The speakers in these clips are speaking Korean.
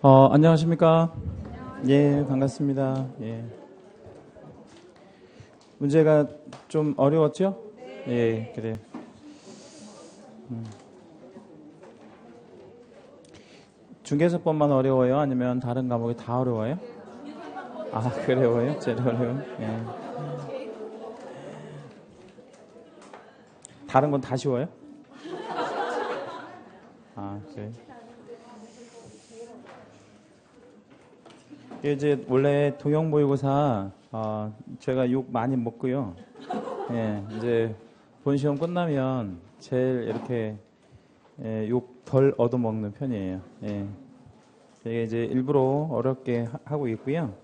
안녕하십니까? 예, 반갑습니다. 예. 문제가 좀 어려웠죠? 예, 그래. 중개서법만 어려워요? 아니면 다른 과목이 다 어려워요? 아, 그래요? 제일 어려워요? 예. 다른 건 다 쉬워요? 아, 그래. 이게 이제 원래 동영모의고사, 제가 욕 많이 먹고요. 예, 이제 본 시험 끝나면 제일 이렇게 욕 덜 얻어먹는 편이에요. 예. 이게 이제 일부러 어렵게 하고 있고요.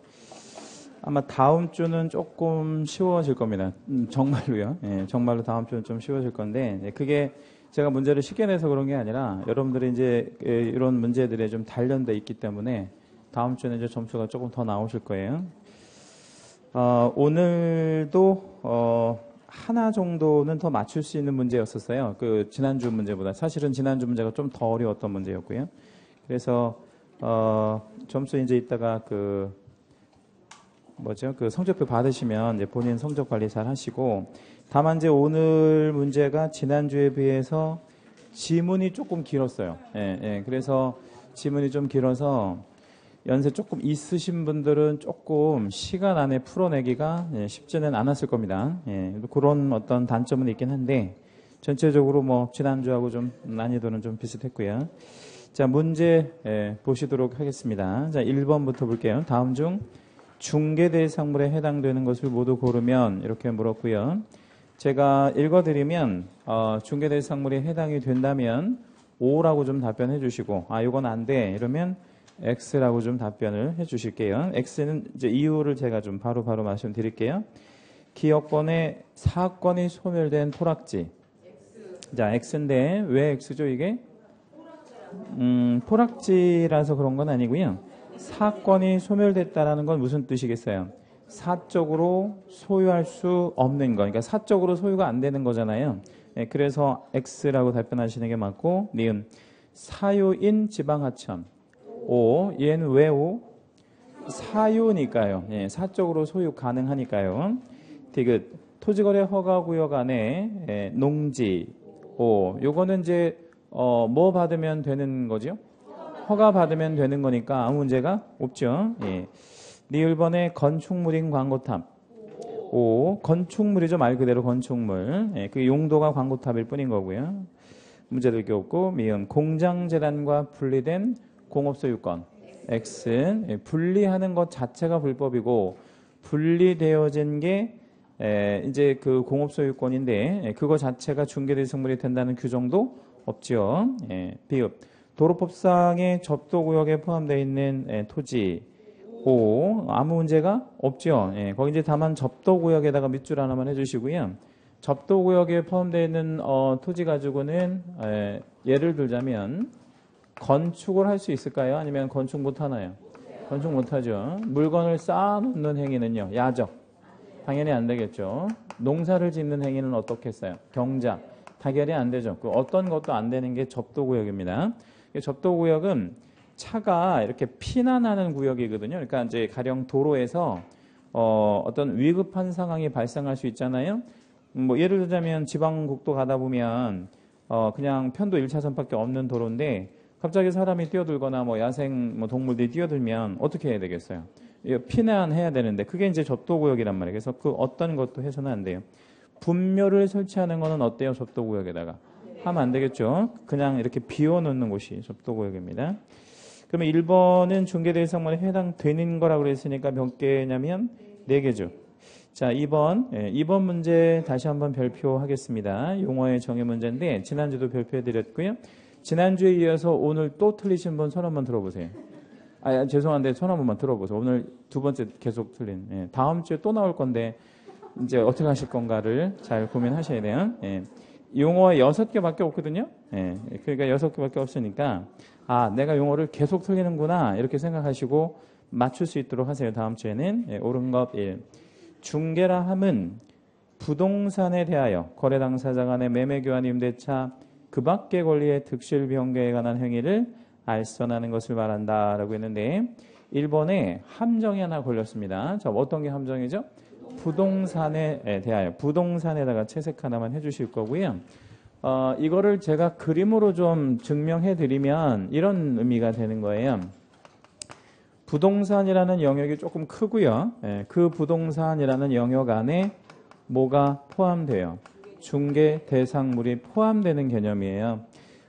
아마 다음 주는 조금 쉬워질 겁니다. 정말로요. 예, 정말로 다음 주는 좀 쉬워질 건데, 그게 제가 문제를 쉽게 내서 그런 게 아니라 여러분들이 이제 이런 문제들에 좀 단련돼 있기 때문에 다음 주는 이제 점수가 조금 더 나오실 거예요. 오늘도 하나 정도는 더 맞출 수 있는 문제였었어요. 그 지난주 문제보다. 사실은 지난주 문제가 좀 더 어려웠던 문제였고요. 그래서 점수 이제 이따가 그 성적표 받으시면 이제 본인 성적 관리 잘 하시고, 다만 이제 오늘 문제가 지난주에 비해서 지문이 조금 길었어요. 예. 그래서 지문이 좀 길어서 연세 조금 있으신 분들은 조금 시간 안에 풀어내기가 쉽지는 않았을 겁니다. 예, 그런 어떤 단점은 있긴 한데 전체적으로 뭐 지난주하고 좀 난이도는 좀 비슷했고요. 자, 문제 보시도록 하겠습니다. 자, 1번부터 볼게요. 다음 중 중개대상물에 해당되는 것을 모두 고르면, 이렇게 물었고요. 제가 읽어드리면 중개대상물에 해당이 된다면 O라고 좀 답변해 주시고, 이건 안 돼 이러면 X라고 좀 답변을 해 주실게요. X는 이제 이유를 제가 좀 바로 말씀드릴게요. 기업권의 사건이 소멸된 토락지. 자, X인데 왜 X죠 이게? 토락지라서 그런 건 아니고요. 사건이 소멸됐다라는 건 무슨 뜻이겠어요? 사적으로 소유할 수 없는 거. 그러니까 사적으로 소유가 안 되는 거잖아요. 그래서 X라고 답변하시는 게 맞고, 니은 사유인 지방하천. O, 얘는 왜 O? 사유니까요. 사적으로 소유 가능하니까요. 디귿, 토지거래 허가구역 안에 농지. O, 요거는 이제 뭐 받으면 되는 거죠? 허가 받으면 되는 거니까 아무 문제가 없죠. 예. 니을번에 건축물인 광고탑. O, 건축물이죠. 말 그대로 건축물. 예, 그 용도가 광고탑일 뿐인 거고요. 문제될 게 없고, 미음 공장재단과 분리된 공업소유권. X, 예, 분리하는 것 자체가 불법이고, 분리되어진 게 이제 그 공업소유권인데, 그거 자체가 중개대상물이 된다는 규정도 없죠. 예, 비읍, 도로법상의 접도구역에 포함되어 있는 토지. O, 아무 문제가 없죠. 예, 거기 이제 다만 접도구역에다가 밑줄 하나만 해주시고요. 접도구역에 포함되어 있는 토지 가지고는 예를 들자면 건축을 할 수 있을까요? 아니면 건축 못하나요? 건축 못하죠. 물건을 쌓아놓는 행위는요, 야적. 당연히 안 되겠죠. 농사를 짓는 행위는 어떻겠어요? 경작. 당연히 안 되죠. 그 어떤 것도 안 되는 게 접도구역입니다. 접도구역은 차가 이렇게 피난하는 구역이거든요. 그러니까 이제 가령 도로에서 어떤 위급한 상황이 발생할 수 있잖아요. 뭐 예를 들자면 지방국도 가다 보면 그냥 편도 1차선밖에 없는 도로인데 갑자기 사람이 뛰어들거나 뭐 야생 뭐 동물들이 뛰어들면 어떻게 해야 되겠어요? 피난해야 되는데 그게 이제 접도구역이란 말이에요. 그래서 그 어떤 것도 해서는 안 돼요. 분묘를 설치하는 거는 어때요? 접도구역에다가 하면 안 되겠죠. 그냥 이렇게 비워놓는 곳이 접도구역입니다. 그러면 1번은 중개대상물에 해당되는 거라고 그랬으니까 몇 개냐면 4개죠. 자, 2번. 2번 문제 다시 한번 별표하겠습니다. 용어의 정의 문제인데 지난주도 별표해드렸고요. 지난주에 이어서 오늘 또 틀리신 분 손 한번 들어보세요. 죄송한데 손 한 번만 들어보세요. 오늘 두 번째 계속 틀린. 다음 주에 또 나올 건데 이제 어떻게 하실 건가를 잘 고민하셔야 돼요. 용어가 6개밖에 없거든요. 그러니까 6개밖에 없으니까 내가 용어를 계속 틀리는구나 이렇게 생각하시고 맞출 수 있도록 하세요. 다음 주에는. 옳은 것 1. 중개라 함은 부동산에 대하여 거래 당사자 간의 매매 교환 임대차 그 밖의 권리의 득실 변경에 관한 행위를 발생하는 것을 말한다라고 했는데 1번에 함정이 하나 걸렸습니다. 자, 어떤 게 함정이죠? 부동산에 대하여 부동산에다가 채색 하나만 해주실 거고요. 이거를 제가 그림으로 좀 증명해 드리면 이런 의미가 되는 거예요. 부동산이라는 영역이 조금 크고요. 그 부동산이라는 영역 안에 뭐가 포함돼요? 중개 대상물이 포함되는 개념이에요.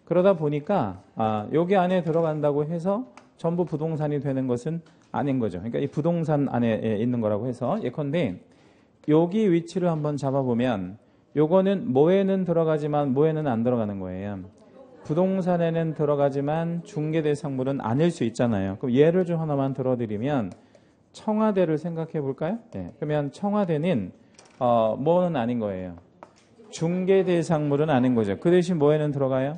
그러다 보니까 여기 안에 들어간다고 해서 전부 부동산이 되는 것은 아닌 거죠. 그러니까 이 부동산 안에 있는 거라고 해서 예컨대 여기 위치를 한번 잡아보면 요거는 뭐에는 들어가지만 뭐에는 안 들어가는 거예요. 부동산에는 들어가지만 중개대상물은 아닐 수 있잖아요. 그럼 예를 좀 하나만 들어드리면 청와대를 생각해 볼까요? 네. 그러면 청와대는 뭐는 아닌 거예요. 중개대상물은 아닌 거죠. 그 대신 뭐에는 들어가요?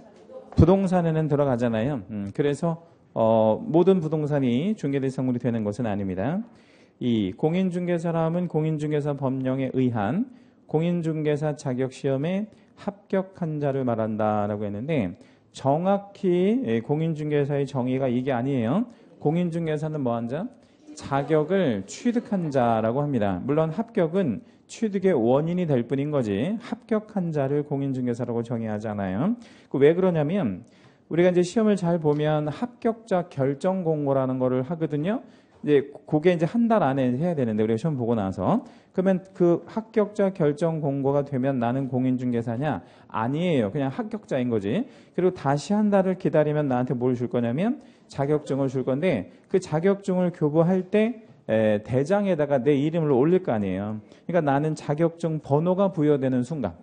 부동산에는 들어가잖아요. 그래서 모든 부동산이 중개대상물이 되는 것은 아닙니다. 이 공인중개사람은 공인중개사 법령에 의한 공인중개사 자격시험에 합격한 자를 말한다라고 했는데 정확히 공인중개사의 정의가 이게 아니에요. 공인중개사는 뭐한 자? 자격을 취득한 자라고 합니다. 물론 합격은 취득의 원인이 될 뿐인 거지 합격한 자를 공인중개사라고 정의하잖아요. 왜 그러냐면 우리가 이제 시험을 잘 보면 합격자 결정 공고라는 거를 하거든요. 이제 그게 이제 한 달 안에 해야 되는데 우리가 시험 보고 나서 그러면 그 합격자 결정 공고가 되면 나는 공인중개사냐? 아니에요. 그냥 합격자인 거지. 그리고 다시 한 달을 기다리면 나한테 뭘 줄 거냐면 자격증을 줄 건데 그 자격증을 교부할 때 대장에다가 내 이름을 올릴 거 아니에요. 그러니까 나는 자격증 번호가 부여되는 순간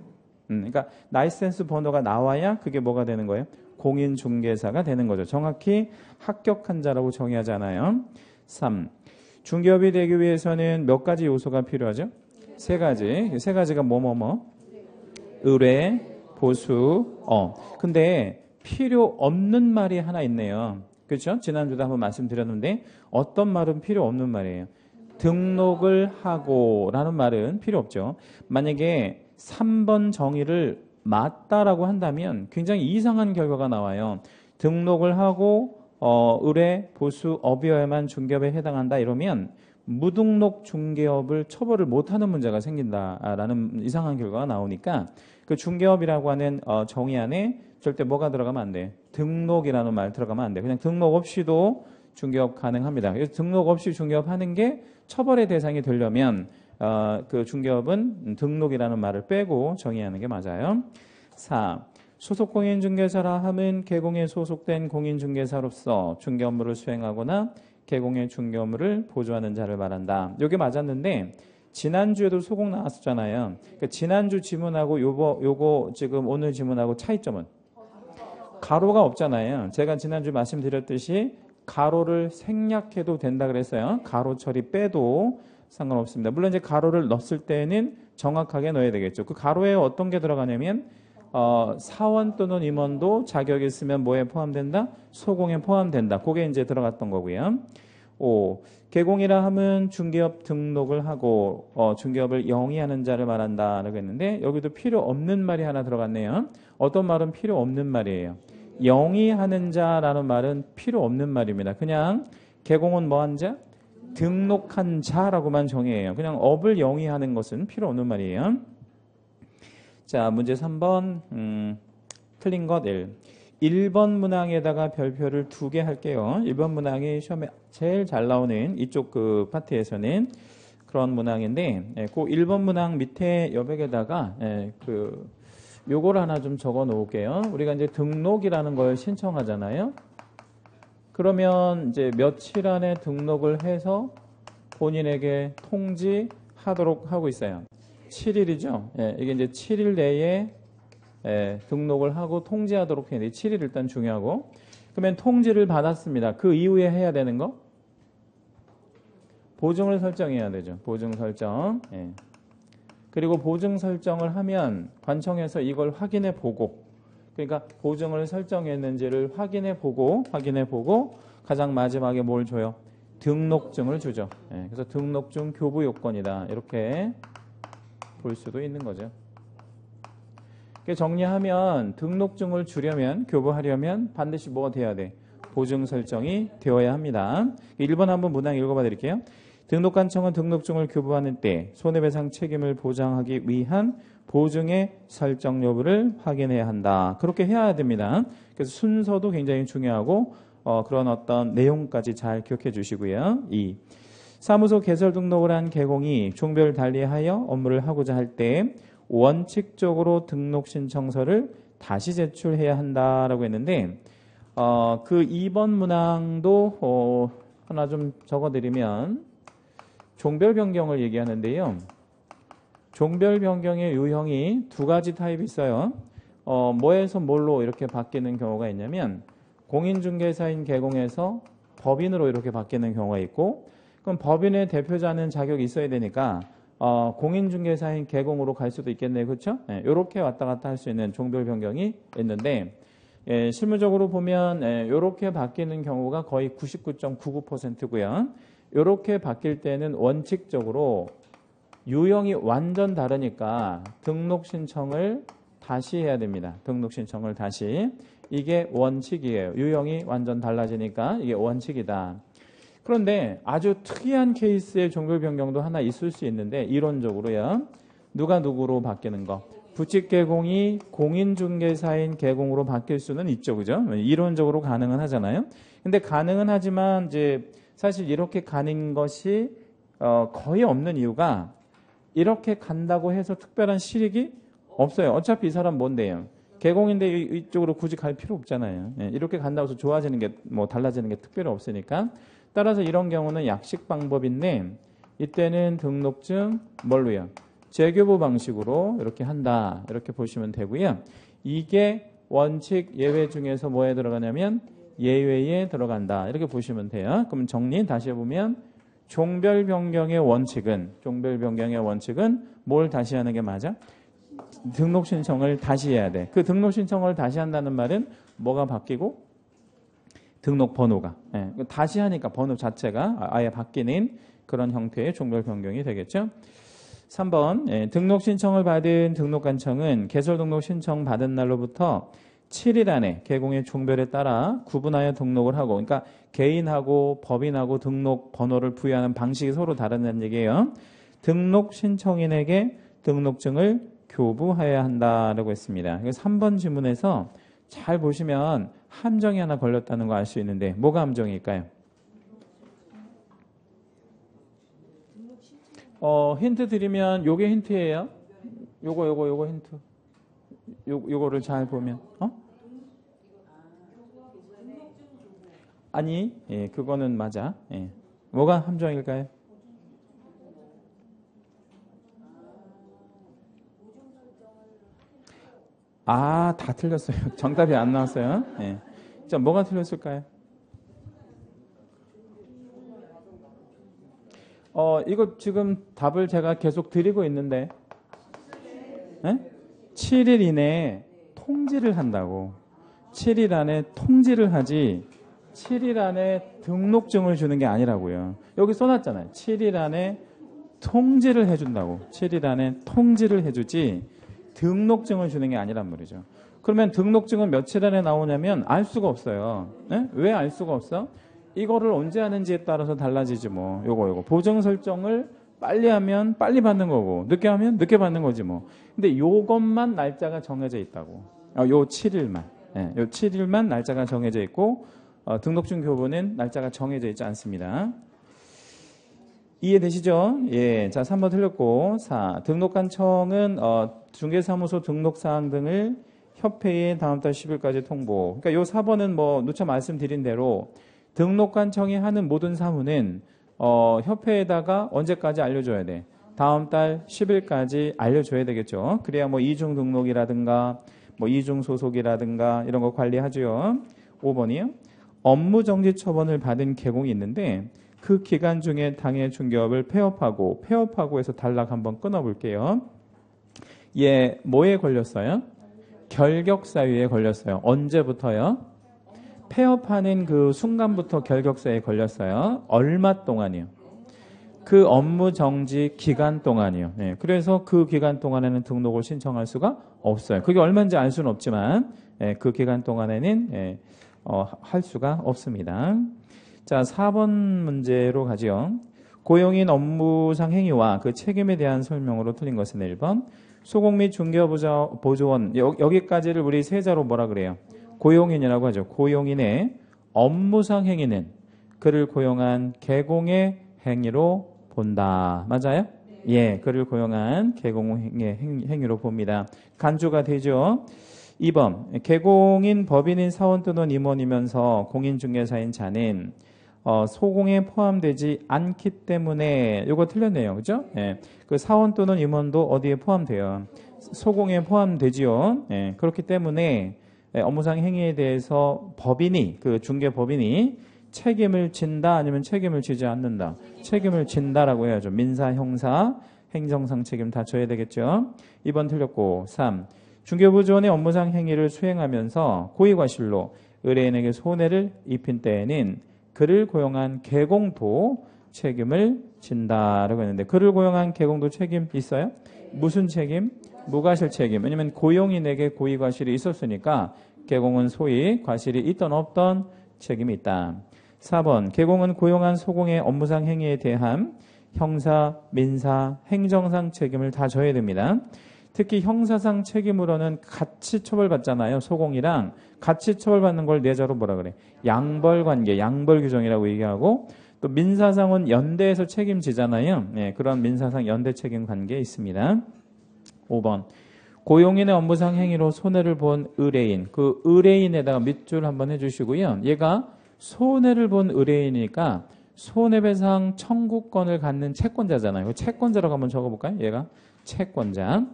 그러니까 라이센스 번호가 나와야 그게 뭐가 되는 거예요? 공인중개사가 되는 거죠. 정확히 합격한 자라고 정의하잖아요. 3. 중개업이 되기 위해서는 몇 가지 요소가 필요하죠? 세 가지. 세 가지가 의뢰, 보수, 근데 필요 없는 말이 하나 있네요. 그렇죠? 지난주도 한번 말씀드렸는데 어떤 말은 필요 없는 말이에요. 등록을 하고 라는 말은 필요 없죠. 만약에 3번 정의를 맞다라고 한다면 굉장히 이상한 결과가 나와요. 등록을 하고 의뢰, 보수, 업이어야만 중개업에 해당한다 이러면 무등록 중개업을 처벌을 못하는 문제가 생긴다라는 이상한 결과가 나오니까 그 중개업이라고 하는 정의 안에 절대 뭐가 들어가면 안 돼. 등록이라는 말 들어가면 안 돼. 그냥 등록 없이도 중개업 가능합니다. 그래서 등록 없이 중개업하는 게 처벌의 대상이 되려면 그 중개업은 등록이라는 말을 빼고 정의하는 게 맞아요. 4. 소속 공인중개사라 함은 개공에 소속된 공인중개사로서 중개 업무를 수행하거나 개공의 중개 업무를 보조하는 자를 말한다. 이게 맞았는데 지난주에도 소공 나왔었잖아요. 그러니까 지난주 지문하고 요거 지금 오늘 지문하고 차이점은 가로가 없잖아요. 제가 지난주 말씀드렸듯이 가로를 생략해도 된다 그랬어요. 가로 처리 빼도 상관없습니다. 물론 이제 가로를 넣었을 때는 정확하게 넣어야 되겠죠. 그 가로에 어떤 게 들어가냐면 사원 또는 임원도 자격이 있으면 뭐에 포함된다? 소공에 포함된다. 그게 이제 들어갔던 거고요. 5. 개공이라 함은 중개업 등록을 하고 중개업을 영위하는 자를 말한다라고 했는데 여기도 필요 없는 말이 하나 들어갔네요. 어떤 말은 필요 없는 말이에요. 영위하는 자라는 말은 필요 없는 말입니다. 그냥 개공은 뭐한 자? 등록한 자라고만 정의해요. 그냥 업을 영위하는 것은 필요 없는 말이에요. 자, 문제 3번 틀린 것 1. 1번 문항에다가 별표를 2개 할게요. 1번 문항이 시험에 제일 잘 나오는 이쪽 그 파트에서는 그런 문항인데 그 1번 문항 밑에 여백에다가 요거를 하나 좀 적어 놓을게요. 우리가 이제 등록이라는 걸 신청하잖아요. 그러면 이제 며칠 안에 등록을 해서 본인에게 통지하도록 하고 있어요. 7일이죠. 이게 이제 7일 내에 등록을 하고 통지하도록 해야 돼요. 7일 일단 중요하고. 그러면 통지를 받았습니다. 그 이후에 해야 되는 거? 보증을 설정해야 되죠. 보증 설정. 그리고 보증 설정을 하면 관청에서 이걸 확인해 보고, 그러니까 보증을 설정했는지를 확인해 보고 가장 마지막에 뭘 줘요? 등록증을 주죠. 그래서 등록증 교부 요건이다. 이렇게 볼 수도 있는 거죠. 정리하면 등록증을 주려면 교부하려면 반드시 뭐가 돼야 돼? 보증 설정이 되어야 합니다. 1번 한번 문항 읽어봐 드릴게요. 등록관청은 등록증을 교부하는 때 손해배상 책임을 보장하기 위한 보증의 설정 여부를 확인해야 한다. 그렇게 해야 됩니다. 그래서 순서도 굉장히 중요하고 그런 어떤 내용까지 잘 기억해 주시고요. 2. 사무소 개설 등록을 한 개공이 종별 달리하여 업무를 하고자 할 때 원칙적으로 등록 신청서를 다시 제출해야 한다라고 했는데 그 2번 문항도 하나 좀 적어드리면 종별 변경을 얘기하는데요. 종별 변경의 유형이 두 가지 타입이 있어요. 뭐에서 뭘로 이렇게 바뀌는 경우가 있냐면 공인중개사인 개공에서 법인으로 이렇게 바뀌는 경우가 있고, 그럼 법인의 대표자는 자격이 있어야 되니까 공인중개사인 개공으로 갈 수도 있겠네요. 그렇죠? 이렇게 왔다 갔다 할 수 있는 종별 변경이 있는데 실무적으로 보면 이렇게 바뀌는 경우가 거의 99.99%고요. 이렇게 바뀔 때는 원칙적으로 유형이 완전 다르니까 등록 신청을 다시 해야 됩니다. 등록 신청을 다시. 이게 원칙이에요. 유형이 완전 달라지니까 이게 원칙이다. 그런데 아주 특이한 케이스의 종별 변경도 하나 있을 수 있는데 이론적으로요. 누가 누구로 바뀌는 거? 부칙 개공이 공인중개사인 개공으로 바뀔 수는 있죠. 그죠? 이론적으로 가능은 하잖아요. 근데 가능은 하지만 이제 사실 이렇게 가는 것이 거의 없는 이유가 이렇게 간다고 해서 특별한 실익이 없어요. 어차피 이 사람 뭔데요? 개공인데 이쪽으로 굳이 갈 필요 없잖아요. 이렇게 간다고 해서 좋아지는 게 뭐 달라지는 게 특별히 없으니까. 따라서 이런 경우는 약식 방법인데 이때는 등록증 뭘로요? 재교부 방식으로 이렇게 한다. 이렇게 보시면 되고요. 이게 원칙 예외 중에서 뭐에 들어가냐면 예외에 들어간다. 이렇게 보시면 돼요. 그럼 정리 다시 해보면 종별 변경의 원칙은 뭘 다시 하는 게 맞아? 등록 신청을 다시 해야 돼. 그 등록 신청을 다시 한다는 말은 뭐가 바뀌고? 등록 번호가. 다시 하니까 번호 자체가 아예 바뀌는 그런 형태의 종별 변경이 되겠죠. 3번 등록 신청을 받은 등록관청은 개설 등록 신청 받은 날로부터 7일 안에 개공의 종별에 따라 구분하여 등록을 하고, 그러니까 개인하고 법인하고 등록 번호를 부여하는 방식이 서로 다르다는 얘기예요. 등록 신청인에게 등록증을 교부해야 한다라고 했습니다. 그래서 3번 지문에서 잘 보시면 함정이 하나 걸렸다는 거 알 수 있는데 뭐가 함정일까요? 힌트 드리면 요게 힌트예요. 요거 힌트. 요거를 잘 보면 아니, 그거는 맞아. 뭐가 함정일까요? 다 틀렸어요. 정답이 안 나왔어요. 자, 뭐가 틀렸을까요? 이거 지금 답을 제가 계속 드리고 있는데 7일 이내에 통지를 한다고. 7일 안에 통지를 하지 7일 안에 등록증을 주는 게 아니라고요. 여기 써놨잖아요. 7일 안에 통지를 해준다고. 7일 안에 통지를 해주지 등록증을 주는 게 아니란 말이죠. 그러면 등록증은 며칠 안에 나오냐면 알 수가 없어요. 왜 알 수가 없어? 이거를 언제 하는지에 따라서 달라지지 뭐. 요거 보증 설정을 빨리 하면 빨리 받는 거고 늦게 하면 늦게 받는 거지 뭐. 근데 요것만 날짜가 정해져 있다고. 요 7일만. 요 7일만 날짜가 정해져 있고 등록증 교부는 날짜가 정해져 있지 않습니다. 이해되시죠? 자, 3번 틀렸고. 4. 등록관청은 중개사무소 등록사항 등을 협회에 다음 달 10일까지 통보. 그러니까 요 4번은 뭐 누차 말씀드린 대로 등록관청이 하는 모든 사무는 협회에다가 언제까지 알려줘야 돼? 다음 달 10일까지 알려줘야 되겠죠. 그래야 뭐 이중 등록이라든가 뭐 이중 소속이라든가 이런 거 관리하죠. 5번이요. 업무 정지 처분을 받은 개공이 있는데 그 기간 중에 당해 중개업을 폐업하고 해서 단락 한번 끊어볼게요. 뭐에 걸렸어요? 결격사유에 걸렸어요. 언제부터요? 폐업하는 그 순간부터 결격사유에 걸렸어요. 얼마 동안이요? 그 업무 정지 기간 동안이요. 그래서 그 기간 동안에는 등록을 신청할 수가 없어요. 그게 얼마인지 알 수는 없지만 그 기간 동안에는 할 수가 없습니다. 자, 4번 문제로 가죠. 고용인 업무상 행위와 그 책임에 대한 설명으로 틀린 것은 1번. 소공 및 중개보조원, 여기까지를 우리 세자로 뭐라 그래요? 고용인이라고 하죠. 고용인의 업무상 행위는 그를 고용한 개공의 행위로 본다. 맞아요? 예, 그를 고용한 개공의 행위로 봅니다. 간주가 되죠. 2번, 개공인 법인인 사원 또는 임원이면서 공인중개사인 자는 소공에 포함되지 않기 때문에 이거 틀렸네요. 그죠? 예. 그 사원 또는 임원도 어디에 포함돼요? 소공에 포함되지요. 예. 그렇기 때문에 업무상 행위에 대해서 법인이 그 중개법인이 책임을 진다 아니면 책임을 지지 않는다. 책임을 진다라고 해야죠. 민사, 형사, 행정상 책임 다 져야 되겠죠. 2번 틀렸고 3. 중개보조원의 업무상 행위를 수행하면서 고의과실로 의뢰인에게 손해를 입힌 때에는 그를 고용한 개공도 책임을 진다라고 했는데 그를 고용한 개공도 책임 있어요? 무슨 책임? 무과실 책임. 왜냐하면 고용인에게 고의과실이 있었으니까 개공은 소위 과실이 있던 없던 책임이 있다. 4번 개공은 고용한 소공의 업무상 행위에 대한 형사, 민사, 행정상 책임을 다 져야 됩니다. 특히 형사상 책임으로는 같이 처벌받잖아요. 소공이랑 같이 처벌받는 걸 내자로 뭐라 그래? 양벌관계, 양벌규정이라고 얘기하고 또 민사상은 연대에서 책임지잖아요. 네, 그런 민사상 연대 책임 관계에 있습니다. 5번 고용인의 업무상 행위로 손해를 본 의뢰인, 그 의뢰인에다가 밑줄 한번 해주시고요. 얘가 손해를 본 의뢰인이니까 손해배상 청구권을 갖는 채권자잖아요. 채권자라고 한번 적어볼까요? 얘가 채권자.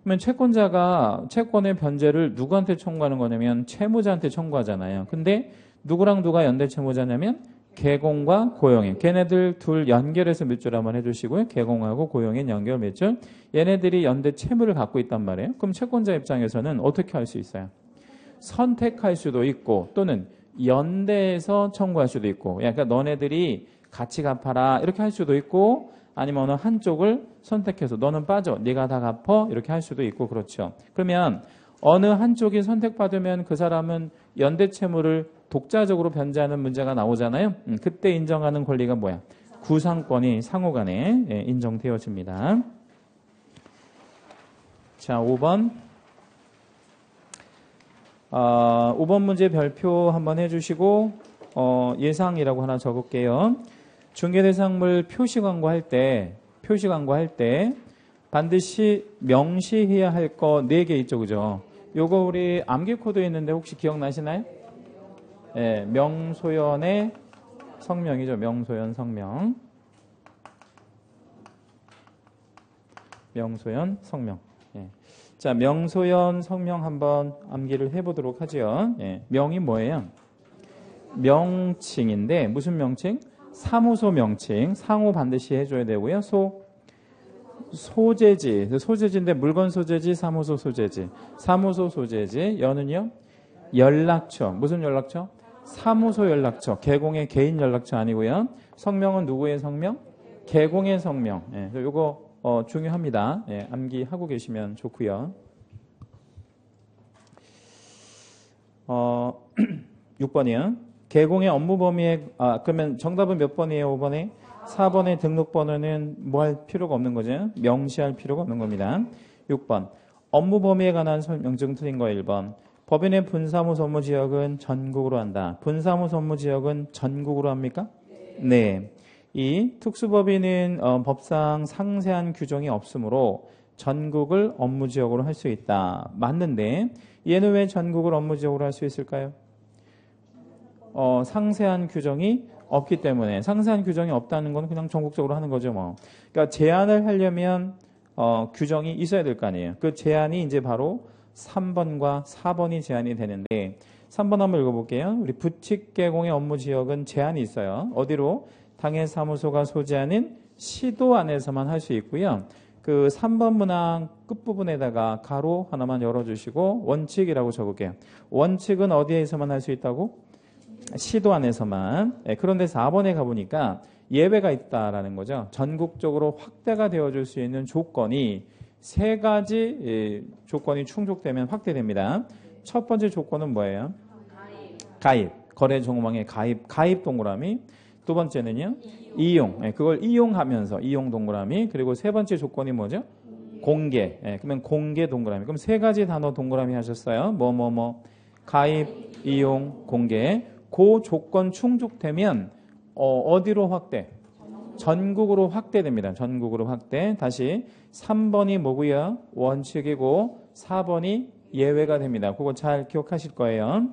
그러면 채권자가 채권의 변제를 누구한테 청구하는 거냐면 채무자한테 청구하잖아요. 근데 누구랑 누가 연대 채무자냐면 개공과 고용인. 걔네들 둘 연결해서 밑줄 한번 해주시고요. 개공하고 고용인 연결 밑줄. 얘네들이 연대 채무를 갖고 있단 말이에요. 그럼 채권자 입장에서는 어떻게 할 수 있어요? 선택할 수도 있고 또는 연대해서 청구할 수도 있고. 그러니까 너네들이 같이 갚아라 이렇게 할 수도 있고 아니면 어느 한쪽을 선택해서 너는 빠져 네가 다 갚어 이렇게 할 수도 있고 그렇죠. 그러면 어느 한쪽이 선택받으면 그 사람은 연대 채무를 독자적으로 변제하는 문제가 나오잖아요. 그때 인정하는 권리가 뭐야? 구상권이 상호간에 인정되어집니다. 자, 5번 5번 문제 별표 한번 해주시고 예상이라고 하나 적을게요. 중개대상물 표시 광고할 때 반드시 명시해야 할 거 4개 있죠. 그죠? 요거 우리 암기 코드에 있는데 혹시 기억나시나요? 네, 명소연의 성명이죠. 명소연 성명. 명소연 성명. 네. 자, 명소연 성명 한번 암기를 해보도록 하죠. 네. 명이 뭐예요? 명칭인데 무슨 명칭? 사무소 명칭. 상호 반드시 해줘야 되고요. 소재지. 소재지인데 물건 소재지, 사무소 소재지. 사무소 소재지. 연은요? 연락처. 무슨 연락처? 사무소 연락처. 개공의 개인 연락처 아니고요. 성명은 누구의 성명? 개공의 성명. 예, 요거 중요합니다. 예, 암기하고 계시면 좋고요. 6번이요. 개공의 업무 범위에 그러면 정답은 몇 번이에요? 5번에? 4번의 등록번호는 뭐 할 필요가 없는 거죠? 명시할 필요가 없는 겁니다. 6번. 업무 범위에 관한 설명증 틀린 거 1번. 법인의 분사무소 업무 지역은 전국으로 한다. 분사무소 업무 지역은 전국으로 합니까? 네. 2. 특수법인은 법상 상세한 규정이 없으므로 전국을 업무 지역으로 할 수 있다. 맞는데 얘는 왜 전국을 업무 지역으로 할 수 있을까요? 상세한 규정이 없기 때문에. 상세한 규정이 없다는 건 그냥 전국적으로 하는 거죠. 뭐. 그러니까 제한을 하려면 규정이 있어야 될 거 아니에요. 그 제한이 이제 바로 3번과 4번이 제한이 되는데 3번 한번 읽어볼게요. 우리 부칙개공의 업무 지역은 제한이 있어요. 어디로? 당해사무소가 소재하는 시도 안에서만 할 수 있고요. 그 3번 문항 끝부분에다가 가로 하나만 열어주시고 원칙이라고 적을게요. 원칙은 어디에서만 할 수 있다고? 시도 안에서만. 그런데 4번에 가보니까 예외가 있다라는 거죠. 전국적으로 확대가 되어줄 수 있는 조건이 3가지 조건이 충족되면 확대됩니다. 첫 번째 조건은 뭐예요? 가입. 거래 정황의 가입 동그라미. 두 번째는요? 이용. 예, 그걸 이용하면서 이용 동그라미. 그리고 세 번째 조건이 뭐죠? 공개. 예, 그러면 공개 동그라미. 그럼 세 가지 단어 동그라미 하셨어요. 가입, 이용, 공개. 그 조건 충족되면 어디로 확대? 전국으로 확대됩니다. 전국으로 확대. 다시 3번이 뭐고요? 원칙이고 4번이 예외가 됩니다. 그거 잘 기억하실 거예요.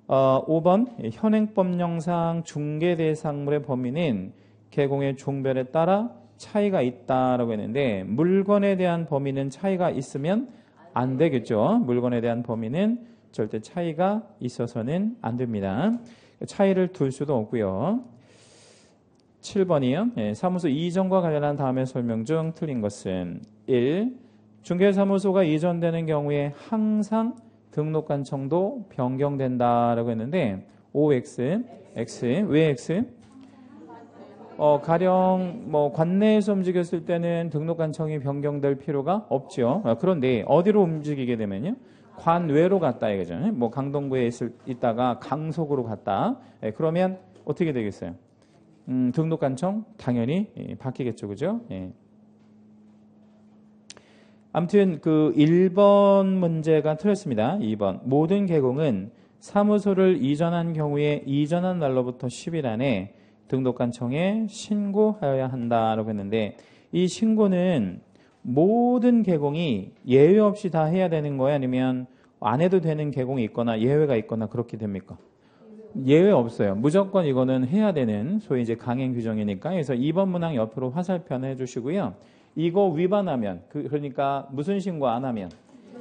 5번 현행법령상 중개대상물의 범위는 개공의 종별에 따라 차이가 있다라고 했는데 물건에 대한 범위는 차이가 있으면 안 되겠죠. 물건에 대한 범위는 절대 차이가 있어서는 안 됩니다. 차이를 둘 수도 없고요. 7번이요. 예, 사무소 이전과 관련한 다음의 설명 중 틀린 것은 1. 중개사무소가 이전되는 경우에 항상 등록관청도 변경된다라고 했는데 OX, X, 왜 X? 가령 관내에서 움직였을 때는 등록관청이 변경될 필요가 없죠. 그런데 어디로 움직이게 되면요? 관외로 갔다 이거죠. 강동구에 있다가 강속으로 갔다. 예, 그러면 어떻게 되겠어요? 등록관청 당연히 바뀌겠죠. 그죠? 예. 아무튼 그 1번 문제가 틀렸습니다. 2번. 모든 개공은 사무소를 이전한 경우에 이전한 날로부터 10일 안에 등록관청에 신고하여야 한다라고 했는데 이 신고는 모든 개공이 예외 없이 다 해야 되는 거예요? 아니면 안 해도 되는 개공이 있거나 예외가 있거나 그렇게 됩니까? 예외 없어요. 무조건 이거는 해야 되는 소위 이제 강행 규정이니까. 그래서 2번 문항 옆으로 화살표 해주시고요. 이거 위반하면 그러니까 무슨 신고 안 하면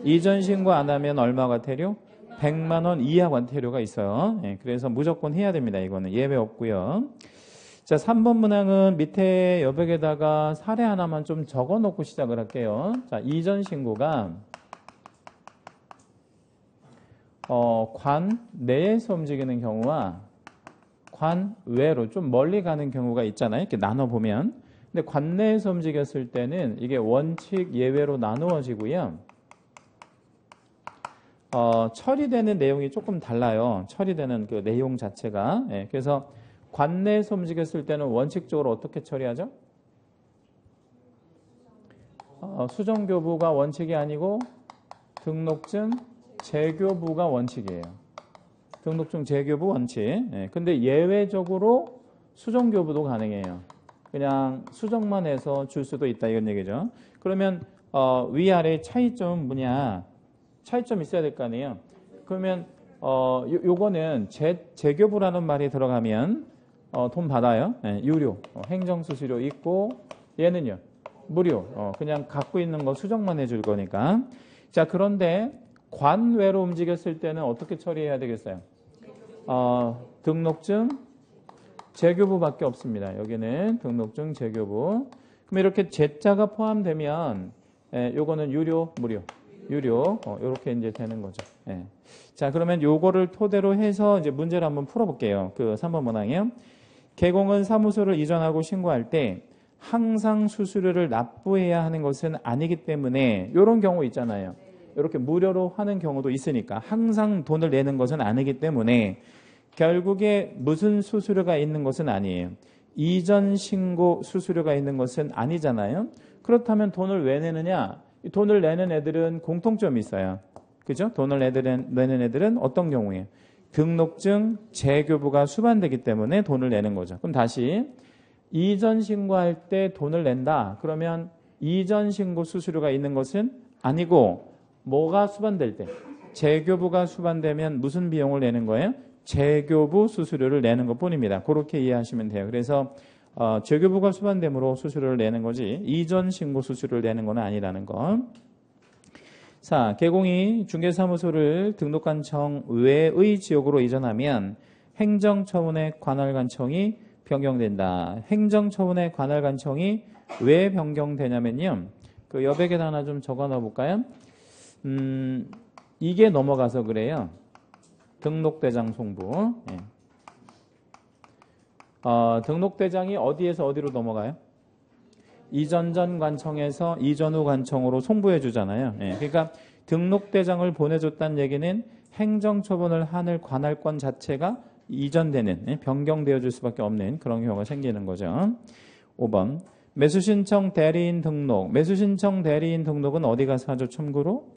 이전 신고 안 하면 얼마 과태료? 100만 원 이하 과태료가 있어요. 예, 그래서 무조건 해야 됩니다. 이거는 예외 없고요. 자, 3번 문항은 밑에 여백에다가 사례 하나만 좀 적어 놓고 시작을 할게요. 자, 이전 신고가 관 내에서 움직이는 경우와 관 외로 좀 멀리 가는 경우가 있잖아요. 이렇게 나눠보면. 근데 관 내에서 움직였을 때는 이게 원칙 예외로 나누어지고요. 처리되는 내용이 조금 달라요. 처리되는 그 내용 자체가. 예, 그래서 관 내에서 움직였을 때는 원칙적으로 어떻게 처리하죠? 수정교부가 원칙이 아니고 등록증 재교부가 원칙이에요. 등록증 재교부 원칙. 예, 근데 예외적으로 수정교부도 가능해요. 그냥 수정만 해서 줄 수도 있다 이런 얘기죠. 그러면 위아래 차이점은 뭐냐? 차이점 있어야 될 거 아니에요. 그러면 요거는 재교부라는 말이 들어가면 돈 받아요. 네, 유료, 행정수수료 있고 얘는요 무료. 그냥 갖고 있는 거 수정만 해줄 거니까. 자, 그런데 관외로 움직였을 때는 어떻게 처리해야 되겠어요? 등록증 재교부밖에 없습니다. 여기는 등록증 재교부. 그럼 이렇게 재자가 포함되면 요거는 유료, 무료, 유료 이렇게 이제 되는 거죠. 예. 자, 그러면 요거를 토대로 해서 이제 문제를 한번 풀어볼게요. 그 3번 문항이요. 개공은 사무소를 이전하고 신고할 때 항상 수수료를 납부해야 하는 것은 아니기 때문에 이런 경우 있잖아요. 이렇게 무료로 하는 경우도 있으니까 항상 돈을 내는 것은 아니기 때문에 결국에 무슨 수수료가 있는 것은 아니에요. 이전 신고 수수료가 있는 것은 아니잖아요. 그렇다면 돈을 왜 내느냐? 돈을 내는 애들은 공통점이 있어요. 그죠? 돈을 내는 애들은 어떤 경우에요? 등록증 재교부가 수반되기 때문에 돈을 내는 거죠. 그럼 다시 이전 신고할 때 돈을 낸다. 그러면 이전 신고 수수료가 있는 것은 아니고 뭐가 수반될 때? 재교부가 수반되면 무슨 비용을 내는 거예요? 재교부 수수료를 내는 것 뿐입니다. 그렇게 이해하시면 돼요. 그래서 재교부가 수반됨으로 수수료를 내는 거지 이전 신고 수수료를 내는 건 아니라는 거. 자, 개공이 중개사무소를 등록관청 외의 지역으로 이전하면 행정처분의 관할관청이 변경된다. 행정처분의 관할관청이 왜 변경되냐면요. 그 여백에다 하나 좀 적어 넣어 볼까요? 이게 넘어가서 그래요. 등록대장 송부. 예. 등록대장이 어디에서 어디로 넘어가요? 이전 전 관청에서 이전 후 관청으로 송부해 주잖아요. 예. 그러니까 등록대장을 보내줬다는 얘기는 행정처분을 하는 관할권 자체가 이전되는, 변경되어질 수밖에 없는 그런 경우가 생기는 거죠. 5번 매수신청 대리인 등록. 매수신청 대리인 등록은 어디 가서 하죠? 참고로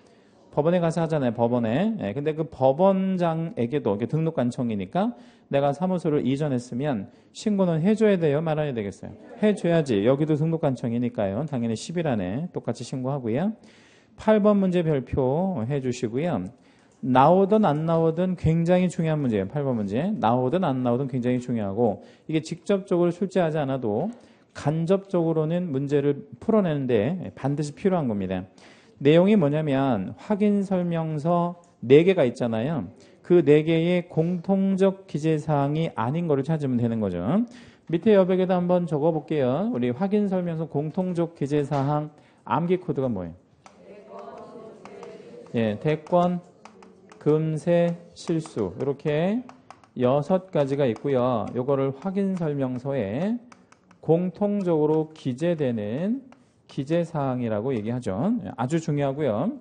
법원에 가서 하잖아요. 법원에. 근데 그 법원장에게도 등록관청이니까 내가 사무소를 이전했으면 신고는 해줘야 돼요? 말아야 되겠어요? 해줘야지. 여기도 등록관청이니까요. 당연히 10일 안에 똑같이 신고하고요. 8번 문제 별표 해주시고요. 나오든 안 나오든 굉장히 중요한 문제예요. 8번 문제. 나오든 안 나오든 굉장히 중요하고 이게 직접적으로 출제하지 않아도 간접적으로는 문제를 풀어내는데 반드시 필요한 겁니다. 내용이 뭐냐면 확인 설명서 4개가 있잖아요. 그 4개의 공통적 기재사항이 아닌 거를 찾으면 되는 거죠. 밑에 여백에다 한번 적어볼게요. 우리 확인 설명서 공통적 기재사항 암기 코드가 뭐예요? 예, 대권, 금세, 실수 이렇게 6가지가 있고요. 요거를 확인 설명서에 공통적으로 기재되는 기재사항이라고 얘기하죠. 아주 중요하고요.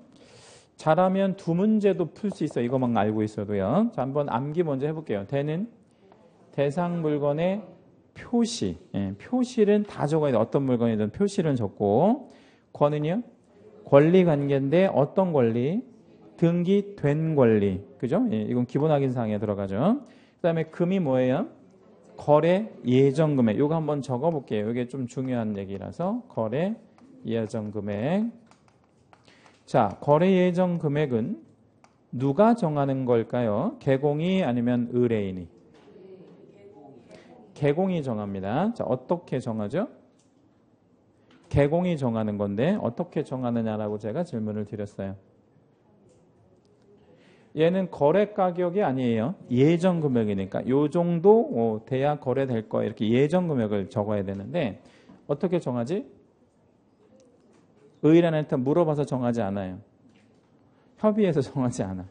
잘하면 2문제도 풀 수 있어요. 이거만 알고 있어도요. 자, 한번 암기 먼저 해볼게요. 대는 대상 물건의 표시. 표시는 다 적어야 돼. 어떤 물건이든 표시는 적고. 권은요? 권리관계인데 어떤 권리? 등기된 권리. 그죠? 이건 기본 확인사항에 들어가죠. 그 다음에 금이 뭐예요? 거래 예정 금액. 이거 한번 적어볼게요. 이게 좀 중요한 얘기라서 거래 예정 금액. 자, 거래 예정 금액은 누가 정하는 걸까요? 개공이 아니면 의뢰인이? 개공이 정합니다. 자, 어떻게 정하죠? 개공이 정하는 건데 어떻게 정하느냐라고 제가 질문을 드렸어요. 얘는 거래 가격이 아니에요. 예정 금액이니까 요 정도 돼야 거래될 거예요. 이렇게 예정 금액을 적어야 되는데 어떻게 정하지? 의뢰인한테 물어봐서 정하지 않아요. 협의해서 정하지 않아.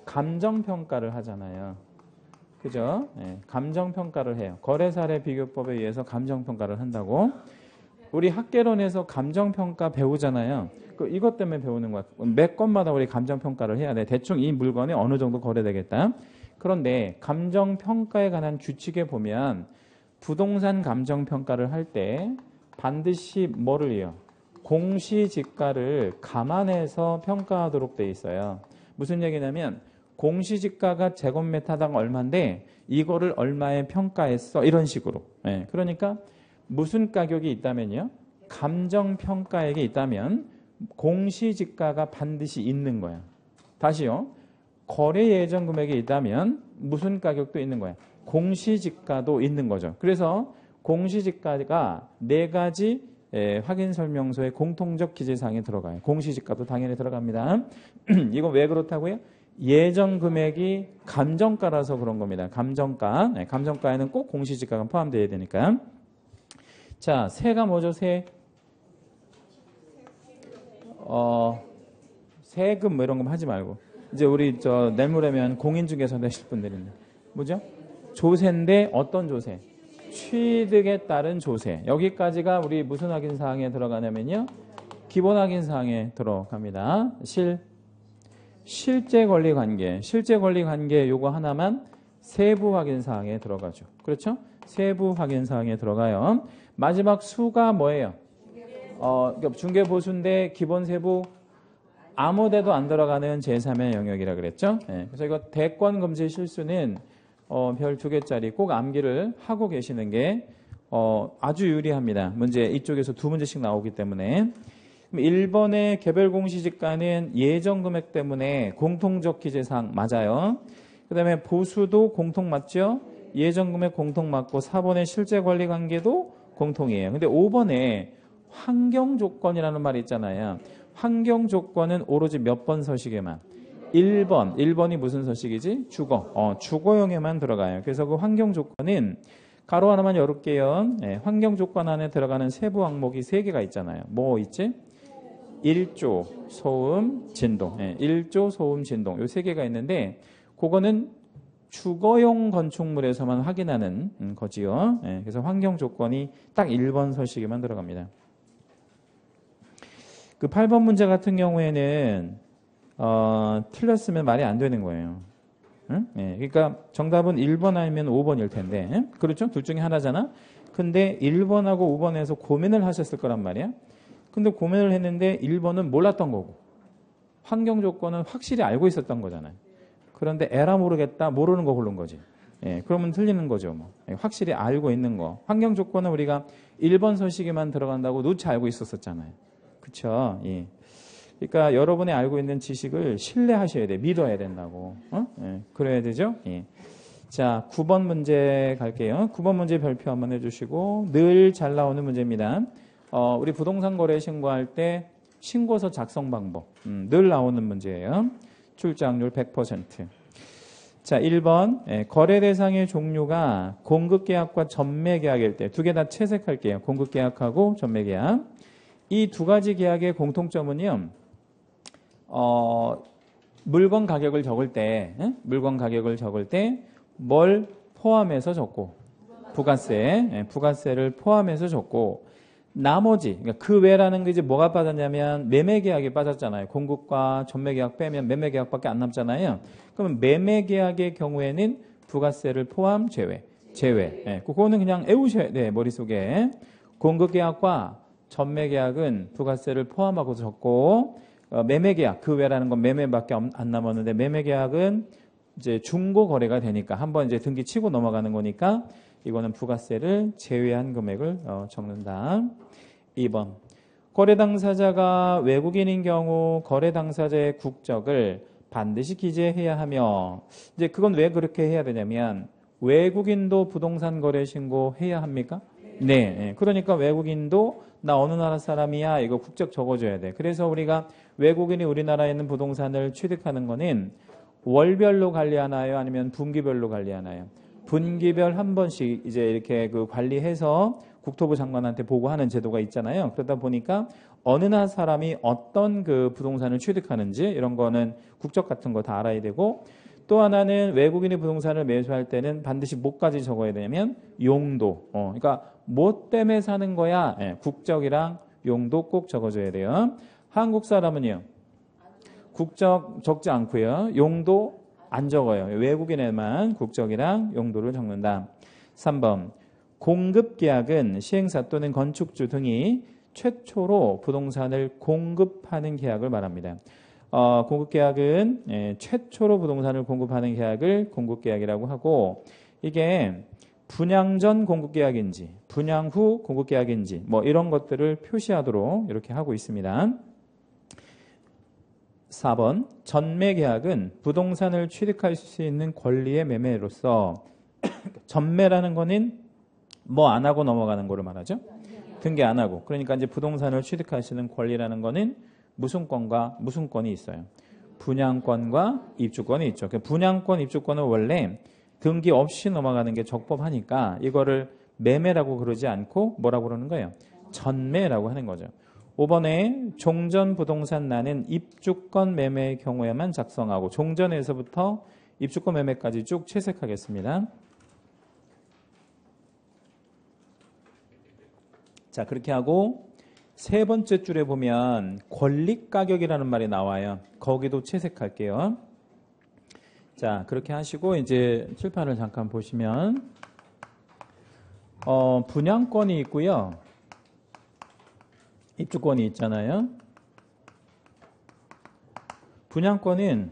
감정평가를 하잖아요. 그죠? 네, 감정평가를 해요. 거래사례 비교법에 의해서 감정평가를 한다고. 우리 학개론에서 감정평가 배우잖아요. 이것 때문에 배우는 거야. 매 건마다 우리 감정평가를 해야 돼. 대충 이 물건이 어느 정도 거래되겠다. 그런데 감정평가에 관한 규칙에 보면 부동산 감정평가를 할 때 반드시 뭐를 해요? 공시지가를 감안해서 평가하도록 돼 있어요. 무슨 얘기냐면 공시지가가 제곱미터당 얼마인데 이거를 얼마에 평가했어? 이런 식으로. 그러니까 무슨 가격이 있다면요? 감정평가액이 있다면 공시지가가 반드시 있는 거야. 다시요. 거래 예정 금액이 있다면 무슨 가격도 있는 거야? 공시지가도 있는 거죠. 그래서 공시지가가 4가지 확인 설명서의 공통적 기재사항에 들어가요. 공시지가도 당연히 들어갑니다. 이건 왜 그렇다고요? 예정 금액이 감정가라서 그런 겁니다. 감정가. 감정가에는 꼭 공시지가가 포함되어야 되니까. 자, 세가 뭐죠? 세? 세금 뭐 이런 거 하지 말고. 이제 우리 내물에면 공인중개사 되실 분들인데. 뭐죠? 조세인데 어떤 조세? 취득에 따른 조세. 여기까지가 우리 무슨 확인사항에 들어가냐면요. 기본 확인사항에 들어갑니다. 실제 권리관계. 실제 권리관계 요거 하나만 세부 확인사항에 들어가죠. 그렇죠? 세부 확인사항에 들어가요. 마지막 수가 뭐예요? 그러니까 중개보수인데 기본 세부 아무 데도 안 들어가는 제3의 영역이라 그랬죠. 그래서 이거 대권 금지 실수는 별 2개짜리 꼭 암기를 하고 계시는 게 아주 유리합니다. 문제 이쪽에서 2문제씩 나오기 때문에. 1번의 개별 공시지가는 예정 금액 때문에 공통적 기재사항 맞아요. 그 다음에 보수도 공통 맞죠? 예정 금액 공통 맞고 4번의 실제 권리 관계도 공통이에요. 근데 5번에 환경 조건이라는 말이 있잖아요. 환경 조건은 오로지 몇 번 서식에만? 1번. 1번이 무슨 서식이지? 주거. 주거용에만 들어가요. 그래서 그 환경 조건은 가로 하나만 열을게요. 환경 조건 안에 들어가는 세부 항목이 3개가 있잖아요. 뭐 있지? 1조, 소음, 진동. 1조, 소음, 진동. 요 3개가 있는데 그거는 주거용 건축물에서만 확인하는 거지요. 그래서 환경 조건이 딱 1번 서식에만 들어갑니다. 그 8번 문제 같은 경우에는 틀렸으면 말이 안 되는 거예요. 응? 예, 그러니까 정답은 1번 아니면 5번일 텐데. 응? 그렇죠? 둘 중에 하나잖아. 근데 1번하고 5번에서 고민을 하셨을 거란 말이야. 근데 고민을 했는데 1번은 몰랐던 거고 환경 조건은 확실히 알고 있었던 거잖아요. 그런데 에라 모르겠다, 모르는 거 고른 거지. 예, 그러면 틀리는 거죠. 뭐. 예, 확실히 알고 있는 거. 환경 조건은 우리가 1번 서식에만 들어간다고 누차 알고 있었잖아요. 그쵸? 예. 그러니까 여러분이 알고 있는 지식을 신뢰하셔야 돼. 믿어야 된다고. 예, 그래야 되죠? 예. 자, 9번 문제 갈게요. 9번 문제 별표 한번 해주시고 늘 잘 나오는 문제입니다. 우리 부동산 거래 신고할 때 신고서 작성 방법 늘 나오는 문제예요. 출장률 100%. 자, 1번 거래 대상의 종류가 공급계약과 전매계약일 때 두 개 다 채색할게요. 공급계약하고 전매계약. 이 두 가지 계약의 공통점은요. 물건 가격을 적을 때 뭘 포함해서 적고 부가세를 포함해서 적고 나머지 그러니까 그 외라는 게 이제 뭐가 빠졌냐면 매매계약이 빠졌잖아요. 공급과 전매계약 빼면 매매계약밖에 안 남잖아요. 그러면 매매계약의 경우에는 부가세를 포함 제외. 그거는 그냥 외우셔야 돼 머릿속에. 공급계약과 전매계약은 부가세를 포함하고 적고 매매계약 그 외라는 건 매매밖에 안 남았는데 매매계약은 이제 중고 거래가 되니까 한번 이제 등기 치고 넘어가는 거니까 이거는 부가세를 제외한 금액을 적는다. 2번. 거래 당사자가 외국인인 경우 거래 당사자의 국적을 반드시 기재해야 하며 이제 그건 왜 그렇게 해야 되냐면 외국인도 부동산 거래 신고해야 합니까? 네. 그러니까 외국인도 나 어느 나라 사람이야 이거 국적 적어줘야 돼. 그래서 우리가 외국인이 우리나라에 있는 부동산을 취득하는 거는 월별로 관리하나요? 아니면 분기별로 관리하나요? 분기별 한 번씩 이제 이렇게 그 관리해서 국토부 장관한테 보고하는 제도가 있잖아요. 그러다 보니까 어느 나라 사람이 어떤 그 부동산을 취득하는지 이런 거는 국적 같은 거 다 알아야 되고 또 하나는 외국인이 부동산을 매수할 때는 반드시 뭐까지 적어야 되냐면 용도. 그러니까 뭐 때문에 사는 거야? 국적이랑 용도 꼭 적어줘야 돼요. 한국 사람은요. 국적 적지 않고요. 용도 안 적어요. 외국인에만 국적이랑 용도를 적는다. 3번. 공급계약은 시행사 또는 건축주 등이 최초로 부동산을 공급하는 계약을 말합니다. 공급계약은 최초로 부동산을 공급하는 계약을 공급계약이라고 하고 이게 분양 전 공급계약인지 분양 후 공급계약인지 뭐 이런 것들을 표시하도록 이렇게 하고 있습니다. 4번 전매계약은 부동산을 취득할 수 있는 권리의 매매로서 전매라는 거는 뭐 안 하고 넘어가는 거를 말하죠. 등기 안 하고. 그러니까 이제 부동산을 취득하시는 권리라는 거는 무슨 권과 무슨 권이 있어요. 분양권과 입주권이 있죠. 분양권, 입주권은 원래 등기 없이 넘어가는 게 적법하니까 이거를 매매라고 그러지 않고 뭐라고 그러는 거예요. 전매라고 하는 거죠. 5번에 종전 부동산 나는 입주권 매매의 경우에만 작성하고 종전에서부터 입주권 매매까지 쭉 채색하겠습니다. 자, 그렇게 하고 세 번째 줄에 보면 권리가격이라는 말이 나와요. 거기도 채색할게요. 자, 그렇게 하시고 이제 칠판을 잠깐 보시면 분양권이 있고요. 입주권이 있잖아요. 분양권은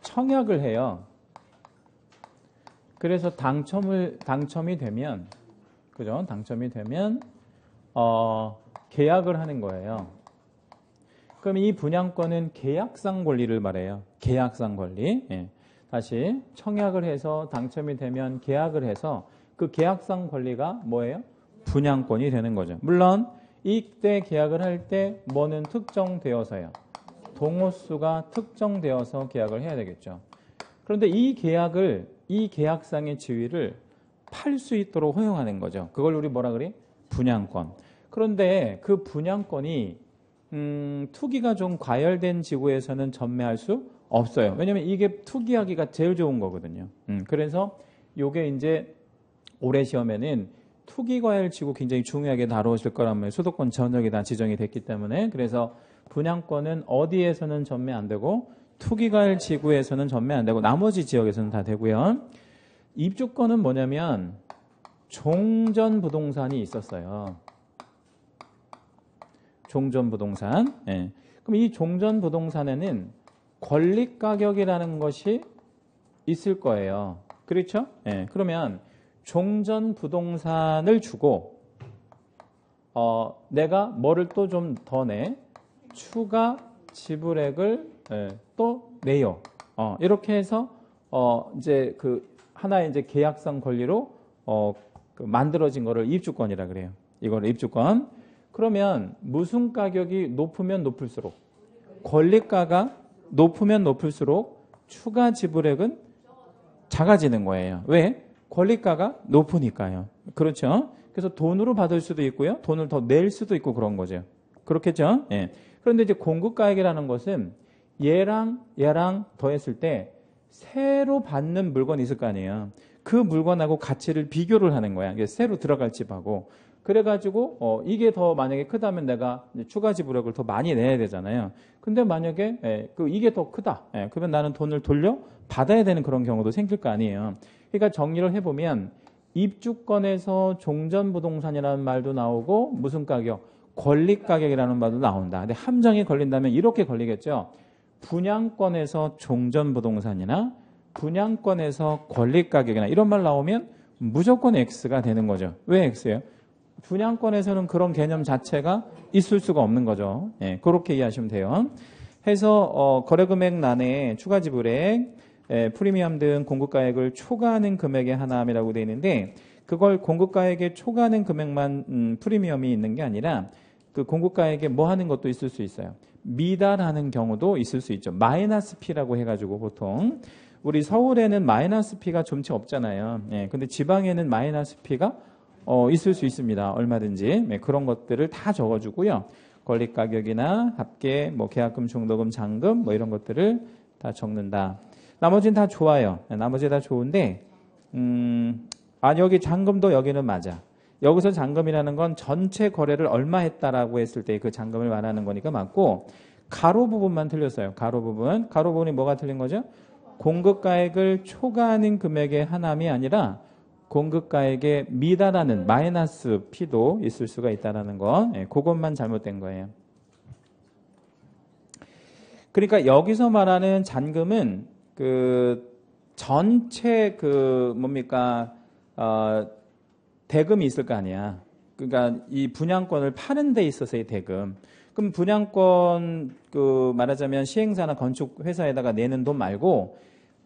청약을 해요. 그래서 당첨이 되면 그죠? 당첨이 되면 계약을 하는 거예요. 그럼 이 분양권은 계약상 권리를 말해요. 계약상 권리. 예. 다시 청약을 해서 당첨이 되면 계약을 해서 그 계약상 권리가 뭐예요? 분양권이 되는 거죠. 물론 이때 계약을 할 때 뭐는 특정되어서요. 동호수가 특정되어서 계약을 해야 되겠죠. 그런데 이 계약상의 지위를 팔 수 있도록 허용하는 거죠. 그걸 우리 뭐라 그래? 분양권. 그런데 그 분양권이 투기가 좀 과열된 지구에서는 전매할 수 없어요. 왜냐하면 이게 투기하기가 제일 좋은 거거든요. 그래서 이게 이제 올해 시험에는 투기 과열 지구 굉장히 중요하게 다루어질 거란 말이에요. 수도권 전역이 다 지정이 됐기 때문에 그래서 분양권은 어디에서는 전매 안 되고 투기과열 지구에서는 전매 안 되고 나머지 지역에서는 다 되고요. 입주권은 뭐냐면 종전 부동산이 있었어요. 종전 부동산. 예. 그럼 이 종전 부동산에는 권리 가격이라는 것이 있을 거예요. 그렇죠? 예. 그러면 종전 부동산을 주고 내가 뭐를 또 좀 더 내? 추가 지불액을 또 내요. 이렇게 해서 이제 그 하나의 이제 계약성 권리로 그 만들어진 거를 입주권이라 그래요. 이거를 입주권. 그러면 무슨 가격이 높으면 높을수록 권리가가 높으면 높을수록 추가 지불액은 작아지는 거예요. 왜? 권리가가 높으니까요. 그렇죠? 그래서 돈으로 받을 수도 있고요. 돈을 더 낼 수도 있고 그런 거죠. 그렇겠죠? 예. 그런데 이제 공급가액이라는 것은 얘랑 더했을 때 새로 받는 물건이 있을 거 아니에요. 그 물건하고 가치를 비교를 하는 거야. 새로 들어갈 집하고. 그래가지고 이게 더 만약에 크다면 내가 추가 지불액을 더 많이 내야 되잖아요. 근데 만약에 이게 더 크다. 그러면 나는 돈을 돌려 받아야 되는 그런 경우도 생길 거 아니에요. 그러니까 정리를 해보면 입주권에서 종전부동산이라는 말도 나오고 무슨 가격? 권리가격이라는 말도 나온다. 근데 함정이 걸린다면 이렇게 걸리겠죠. 분양권에서 종전부동산이나 분양권에서 권리가격이나 이런 말 나오면 무조건 X가 되는 거죠. 왜 X예요? 분양권에서는 그런 개념 자체가 있을 수가 없는 거죠. 예, 그렇게 이해하시면 돼요. 해서 거래금액란에 추가지불액, 프리미엄 등 공급가액을 초과하는 금액의 하나함이라고 되어 있는데 그걸 공급가액에 초과하는 금액만 프리미엄이 있는 게 아니라 그 공급가액에 뭐 하는 것도 있을 수 있어요. 미달하는 경우도 있을 수 있죠. 마이너스 P라고 해가지고 보통 우리 서울에는 마이너스 P가 좀치 없잖아요. 예, 근데 지방에는 마이너스 P가 있을 수 있습니다. 얼마든지. 네, 그런 것들을 다 적어주고요. 권리가격이나 합계, 계약금, 중도금, 잔금 이런 것들을 다 적는다. 나머지는 다 좋아요. 나머지 다 좋은데 여기 잔금도 여기는 맞아. 여기서 잔금이라는 건 전체 거래를 얼마 했다라고 했을 때 그 잔금을 말하는 거니까 맞고 가로 부분만 틀렸어요. 가로 부분이 뭐가 틀린 거죠? 공급가액을 초과하는 금액의 하남이 아니라 공급가액에 미달하는 마이너스 P도 있을 수가 있다는 거. 그것만 잘못된 거예요. 그러니까 여기서 말하는 잔금은 그 전체 대금이 있을 거 아니야. 그러니까 이 분양권을 파는 데 있어서의 대금. 그럼 분양권 말하자면 시행사나 건축 회사에다가 내는 돈 말고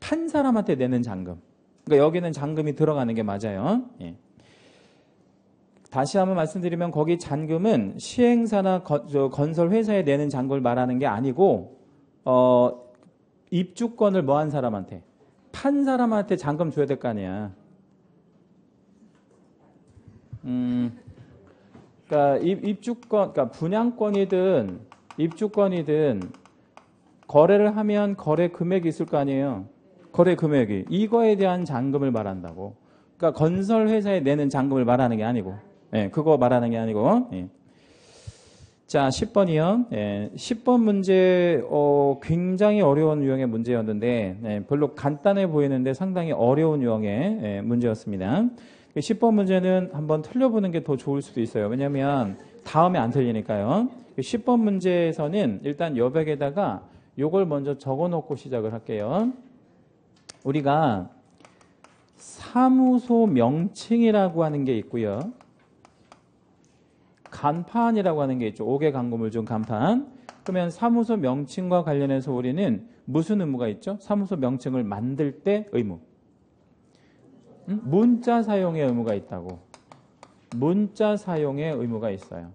판 사람한테 내는 잔금. 그러니까 여기는 잔금이 들어가는 게 맞아요. 예. 다시 한번 말씀드리면 거기 잔금은 시행사나 건설 회사에 내는 잔금을 말하는 게 아니고 입주권을 뭐한 사람한테 판 사람한테 잔금 줘야 될 거 아니야. 그러니까 그러니까 분양권이든 입주권이든 거래를 하면 거래 금액이 있을 거 아니에요. 거래 금액이 이거에 대한 잔금을 말한다고. 그러니까 건설 회사에 내는 잔금을 말하는 게 아니고, 그거 말하는 게 아니고. 예. 자, 10번이요. 10번 문제 굉장히 어려운 유형의 문제였는데 별로 간단해 보이는데 상당히 어려운 유형의 문제였습니다. 10번 문제는 한번 틀려보는 게 더 좋을 수도 있어요. 왜냐하면 다음에 안 틀리니까요. 10번 문제에서는 일단 여백에다가 요걸 먼저 적어놓고 시작을 할게요. 우리가 사무소 명칭이라고 하는 게 있고요. 간판이라고 하는 게 있죠. 5개 간구물 중 간판. 그러면 사무소 명칭과 관련해서 우리는 무슨 의무가 있죠? 사무소 명칭을 만들 때 의무. 문자 사용의 의무가 있다고. 문자 사용의 의무가 있어요.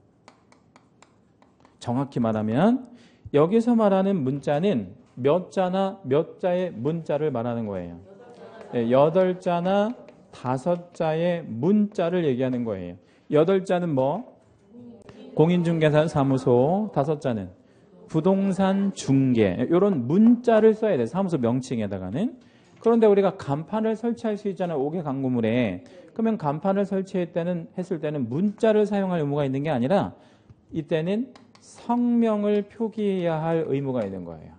정확히 말하면 여기서 말하는 문자는 몇 자나 몇 자의 문자를 말하는 거예요. 8자나 5자의 문자를 얘기하는 거예요. 8자는 뭐? 공인중개사 사무소, 5자는 부동산 중개. 이런 문자를 써야 돼요. 사무소 명칭에다가는. 그런데 우리가 간판을 설치할 수 있잖아요. 5개 간구물에. 그러면 간판을 설치했을 때는 문자를 사용할 의무가 있는 게 아니라 이때는 성명을 표기해야 할 의무가 있는 거예요.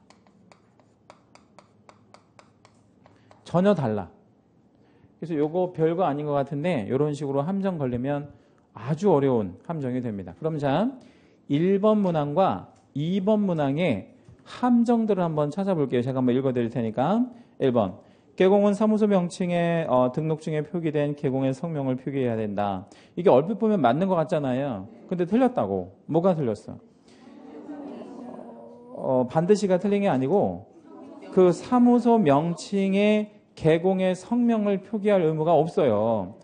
전혀 달라. 그래서 요거 별거 아닌 것 같은데 이런 식으로 함정 걸리면 아주 어려운 함정이 됩니다. 그럼 자, 1번 문항과 2번 문항의 함정들을 한번 찾아볼게요. 제가 한번 읽어드릴 테니까. 1번. 계공은 사무소 명칭에 등록증에 표기된 계공의 성명을 표기해야 된다. 이게 얼핏 보면 맞는 것 같잖아요. 근데 틀렸다고. 뭐가 틀렸어? 반드시가 틀린 게 아니고 그 사무소 명칭에 계공의 성명을 표기할 의무가 없어요.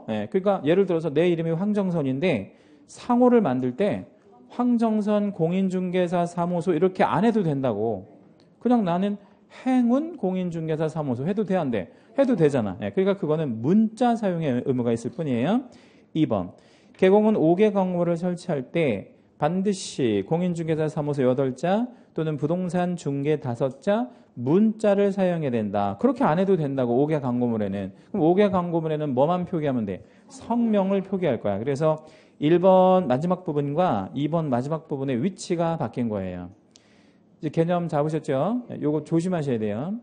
네. 그러니까 예를 들어서 내 이름이 황정선인데 상호를 만들 때 황정선 공인중개사 사무소 이렇게 안 해도 된다고. 그냥 나는 행운 공인중개사 사무소 해도 돼, 안 돼? 해도 되잖아. 네. 그러니까 그거는 문자 사용의 의무가 있을 뿐이에요. 2번. 계공은 5개 광고를 설치할 때 반드시 공인중개사 사무소 8자 또는 부동산 중개 5자 문자를 사용해야 된다. 그렇게 안 해도 된다고 5개 광고물에는. 그럼 5개 광고물에는 뭐만 표기하면 돼? 성명을 표기할 거야. 그래서 1번 마지막 부분과 2번 마지막 부분의 위치가 바뀐 거예요. 이제 개념 잡으셨죠? 요거 조심하셔야 돼요.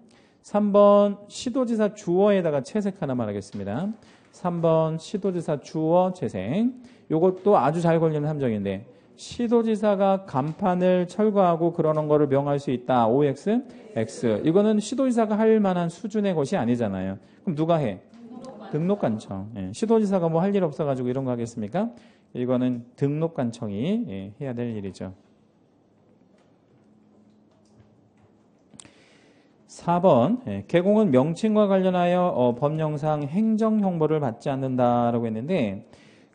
3번 시도지사 주어에다가 채색 하나만 하겠습니다. 3번 시도지사 주어 채색. 요것도 아주 잘 걸리는 함정인데 시도지사가 간판을 철거하고 그러는 거를 명할 수 있다. OX, X. 이거는 시도지사가 할 만한 수준의 것이 아니잖아요. 그럼 누가 해? 등록관청. 예. 시도지사가 뭐 할 일 없어가지고 이런 거 하겠습니까? 이거는 등록관청이 해야 될 일이죠. 4번. 계공은 명칭과 관련하여 법령상 행정형벌을 받지 않는다라고 했는데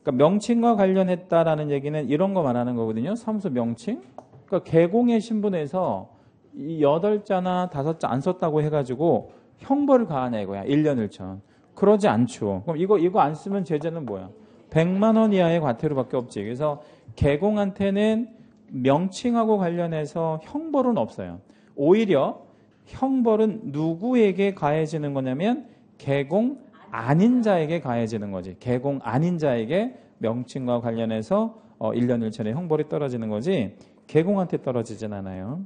그러니까 명칭과 관련했다라는 얘기는 이런 거 말하는 거거든요. 사무소 명칭. 그러니까 계공의 신분에서 이 8자나 5자 안 썼다고 해가지고 형벌을 가하냐 이거야. 1년 1천. 그러지 않죠. 그럼 이거 안 쓰면 제재는 뭐야? 100만 원 이하의 과태료밖에 없지. 그래서 계공한테는 명칭하고 관련해서 형벌은 없어요. 오히려 형벌은 누구에게 가해지는 거냐면 계공 아닌 자에게 가해지는 거지. 계공 아닌 자에게 명칭과 관련해서 1년 1천의 형벌이 떨어지는 거지 계공한테 떨어지진 않아요.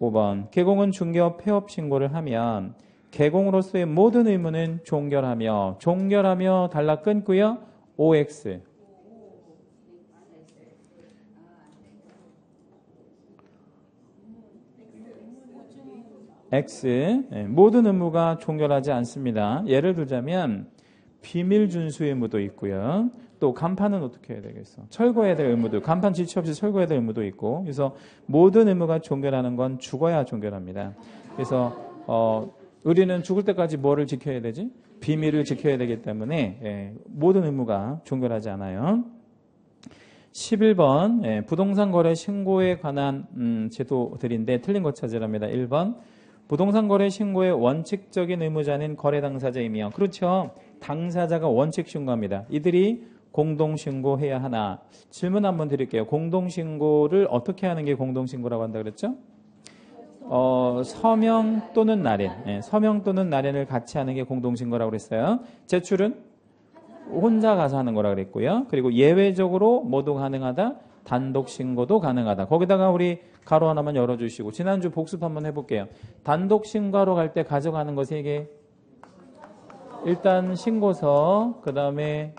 5번. 계공은 중개업 폐업 신고를 하면 계공으로서의 모든 의무는 종결하며 달라 끊고요. OX. X. 모든 의무가 종결하지 않습니다. 예를 들자면 비밀 준수 의무도 있고요. 또 간판은 어떻게 해야 되겠어? 철거해야 될 의무도, 간판 지체 없이 철거해야 될 의무도 있고. 그래서 모든 의무가 종결하는 건 죽어야 종결합니다. 그래서 우리는 죽을 때까지 뭐를 지켜야 되지? 비밀을 지켜야 되기 때문에 모든 의무가 종결하지 않아요. 11번. 부동산 거래 신고에 관한 제도들인데 틀린 거 찾으랍니다. 1번. 부동산 거래 신고의 원칙적인 의무자는 거래 당사자이며, 그렇죠. 당사자가 원칙 신고합니다. 이들이 공동신고해야 하나. 질문 한번 드릴게요. 공동신고를 어떻게 하는 게 공동신고라고 한다 그랬죠? 서명 또는 날인. 서명 또는 날인을 같이 하는 게 공동신고라고 그랬어요. 제출은 혼자 가서 하는 거라 그랬고요. 그리고 예외적으로 뭐도 가능하다? 단독 신고도 가능하다. 거기다가 우리 가로 하나만 열어주시고 지난주 복습 한번 해볼게요. 단독 신고하러 갈 때 가져가는 거 3개. 일단 신고서, 그 다음에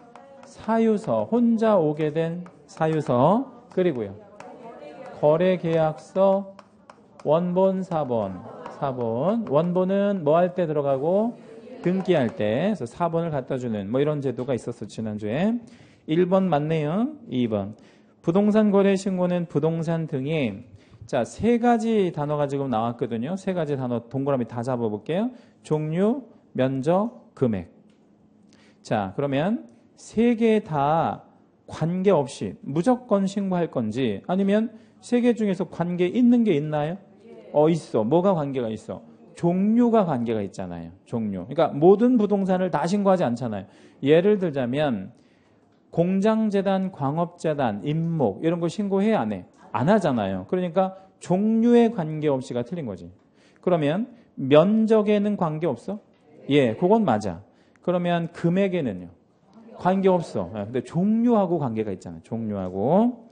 사유서, 혼자 오게 된 사유서, 그리고요 거래계약서, 원본 4번. 원본은 뭐 할 때 들어가고 등기할 때, 그래서 4번을 갖다 주는 뭐 이런 제도가 있었어 지난주에. 1번 맞네요. 2번. 부동산 거래 신고는 부동산 등에 자, 3가지 단어가 지금 나왔거든요. 3가지 단어 동그라미 다 잡아볼게요. 종류, 면적, 금액. 자, 그러면 3개 다 관계없이 무조건 신고할 건지 아니면 3개 중에서 관계 있는 게 있나요? 있어. 뭐가 관계가 있어? 종류가 관계가 있잖아요. 종류. 그러니까 모든 부동산을 다 신고하지 않잖아요. 예를 들자면 공장재단, 광업재단, 임목 이런 거 신고해 안 해? 안 하잖아요. 그러니까 종류에 관계없이가 틀린 거지. 그러면 면적에는 관계없어? 예, 그건 맞아. 그러면 금액에는요? 관계없어. 근데 종류하고 관계가 있잖아요. 종류하고.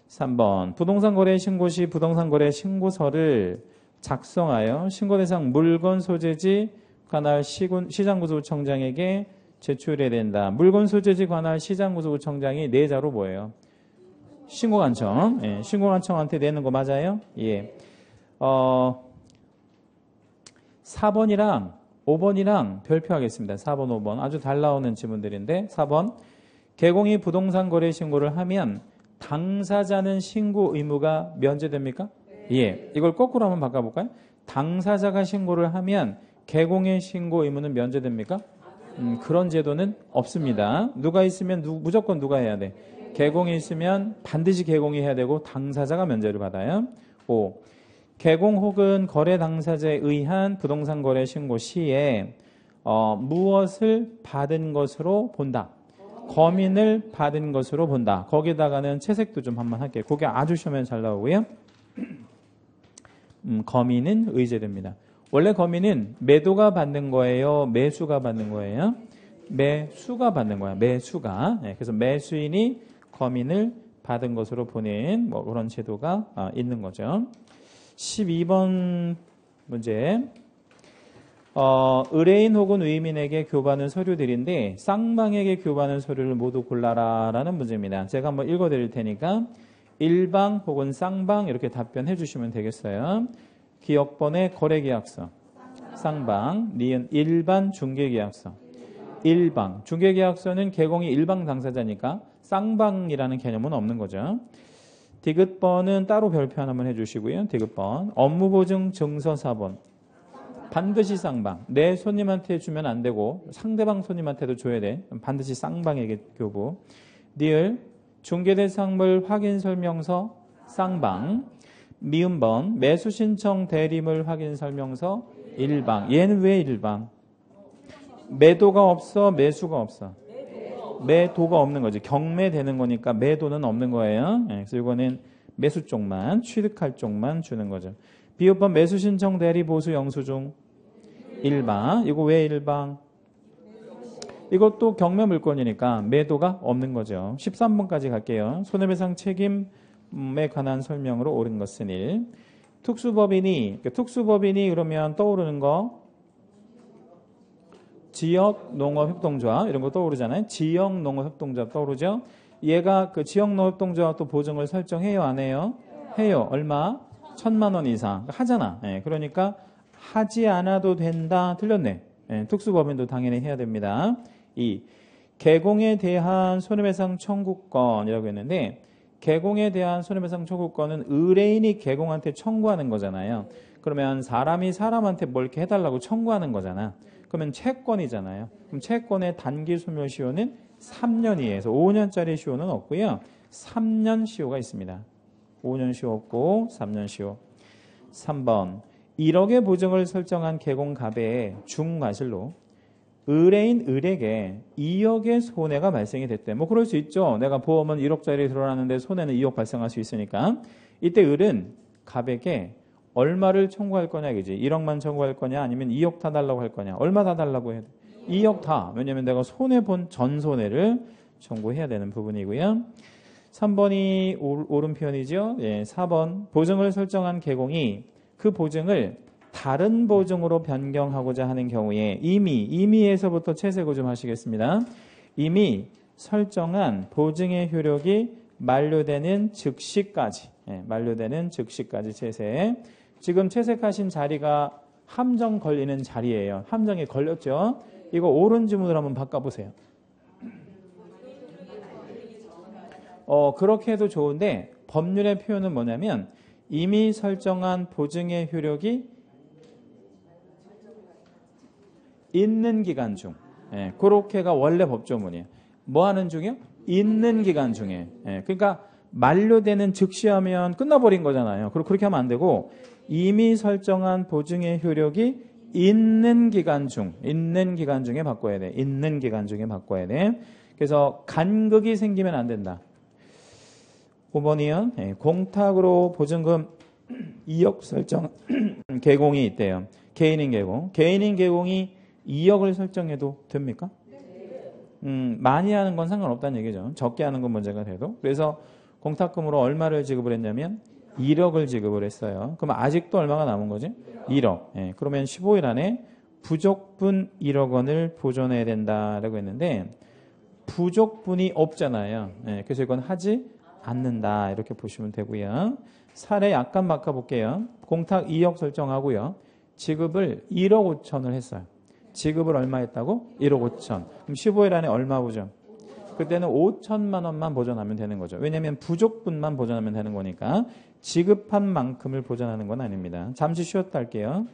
3번 부동산 거래 신고 시 부동산 거래 신고서를 작성하여 신고 대상 물건 소재지 관할 시장구조청장에게 제출해야 된다. 물건 소재지 관할 시장구조청장이 내자로 뭐예요? 신고관청. 예, 신고관청한테 내는 거 맞아요? 예. 4번이랑 5번이랑 별표하겠습니다. 4번, 5번. 아주 잘 나오는 지문들인데 4번 개공이 부동산 거래 신고를 하면 당사자는 신고 의무가 면제됩니까? 예. 이걸 거꾸로 한번 바꿔볼까요? 당사자가 신고를 하면 개공의 신고 의무는 면제됩니까? 그런 제도는 없습니다. 누가 있으면 무조건 누가 해야 돼? 개공이 있으면 반드시 개공이 해야 되고 당사자가 면제를 받아요. 5. 개공 혹은 거래 당사자에 의한 부동산 거래 신고 시에 무엇을 받은 것으로 본다. 거민을 받은 것으로 본다. 거기다가는 채색도 좀 한번 할게요. 그게 아주 시험에 잘 나오고요. 거민은 의제됩니다. 원래 거민은 매도가 받는 거예요? 매수가 받는 거예요? 매수가 받는 거야. 매수가. 네, 그래서 매수인이 거민을 받은 것으로 보는 뭐 그런 제도가 있는 거죠. 12번 문제. 의뢰인 혹은 의민에게 교반은 서류들인데 쌍방에게 교반은 서류를 모두 골라라 라는 문제입니다. 제가 한번 읽어드릴 테니까 일방 혹은 쌍방 이렇게 답변해 주시면 되겠어요. 기억번의 거래계약서 쌍방, 니은 일반 중개계약서 일방, 중개계약서는 개공이 일방 당사자니까 쌍방이라는 개념은 없는 거죠. 디귿번은 따로 별표 하나만 해주시고요. 디귿번 업무보증 증서 4번 반드시 쌍방. 내 손님한테 주면 안 되고 상대방 손님한테도 줘야 돼. 반드시 쌍방에게 교부. 니을 중개대상물 확인설명서 쌍방. 미음번 매수신청 대리물 확인설명서 일방. 얘는 왜 일방? 매도가 없어? 매수가 없어? 매도가 없는 거지. 경매되는 거니까 매도는 없는 거예요. 네, 그래서 이거는 매수 쪽만, 취득할 쪽만 주는 거죠. 비읍번 매수신청 대리 보수 영수증 일방. 이거 왜 일방? 이것도 경매 물건이니까 매도가 없는 거죠. 13번까지 갈게요. 손해배상 책임에 관한 설명으로 옳은 것은 1. 특수법인이 그러면 떠오르는 거 지역농업협동조합 이런 거 떠오르잖아요. 지역농업협동조합 떠오르죠. 얘가 그 지역농업협동조합 또 보증을 설정해요, 안 해요? 해요. 얼마? 1,000만 원 이상 하잖아. 예, 그러니까 하지 않아도 된다. 틀렸네. 예, 특수법인도 당연히 해야 됩니다. 2. 개공에 대한 손해배상 청구권이라고 했는데 개공에 대한 손해배상 청구권은 의뢰인이 개공한테 청구하는 거잖아요. 그러면 사람이 사람한테 뭘 이렇게 해달라고 청구하는 거잖아. 그러면 채권이잖아요. 그럼 채권의 단기 소멸 시효는 3년이에요. 그래서 5년짜리 시효는 없고요. 3년 시효가 있습니다. 5년 시효 없고 3년 시효. 3번 1억의 보증을 설정한 개공갑의 중과실로 의뢰인 을에게 2억의 손해가 발생이 됐대. 뭐 그럴 수 있죠. 내가 보험은 1억짜리 들어놨는데 손해는 2억 발생할 수 있으니까. 이때 을은 갑에게 얼마를 청구할 거냐 이거지. 1억만 청구할 거냐 아니면 2억 다 달라고 할 거냐. 얼마 다 달라고 해야 돼? 2억 다. 왜냐면 내가 손해본 전 손해를 청구해야 되는 부분이고요. 3번이 옳은 표현이죠. 예, 4번 보증을 설정한 개공이 그 보증을 다른 보증으로 변경하고자 하는 경우에 이미에서부터 채색을 좀 하시겠습니다. 이미 설정한 보증의 효력이 만료되는 즉시까지 채색. 지금 채색하신 자리가 함정 걸리는 자리예요. 함정이 걸렸죠. 이거 옳은 지문으로 한번 바꿔보세요. 그렇게 해도 좋은데 법률의 표현은 뭐냐면 이미 설정한 보증의 효력이 있는 기간 중. 예, 그렇게가 원래 법조문이에요. 뭐 하는 중이요? 있는 기간 중에. 예, 그러니까 만료되는 즉시하면 끝나버린 거잖아요. 그렇게 하면 안 되고 이미 설정한 보증의 효력이 있는 기간 중에 바꿔야 돼. 있는 기간 중에 바꿔야 돼. 그래서 간극이 생기면 안 된다. 5번이요. 예, 공탁으로 보증금 2억 설정 개공이 있대요. 개인인 개공이 2억을 설정해도 됩니까? 많이 하는 건 상관없다는 얘기죠. 적게 하는 건 문제가 돼도. 그래서 공탁금으로 얼마를 지급을 했냐면 1억을 지급을 했어요. 그럼 아직도 얼마가 남은 거지? 1억. 예, 그러면 15일 안에 부족분 1억 원을 보존해야 된다라고 했는데 부족분이 없잖아요. 예, 그래서 이건 하지 않는다 이렇게 보시면 되고요. 사례 약간 바꿔볼게요. 공탁 2억 설정하고요. 지급을 1억 5천을 했어요. 지급을 얼마 했다고? 1억 5천. 그럼 15일 안에 얼마 보존? 그때는 5천만 원만 보존하면 되는 거죠. 왜냐하면 부족분만 보존하면 되는 거니까 지급한 만큼을 보존하는 건 아닙니다. 잠시 쉬었다 할게요.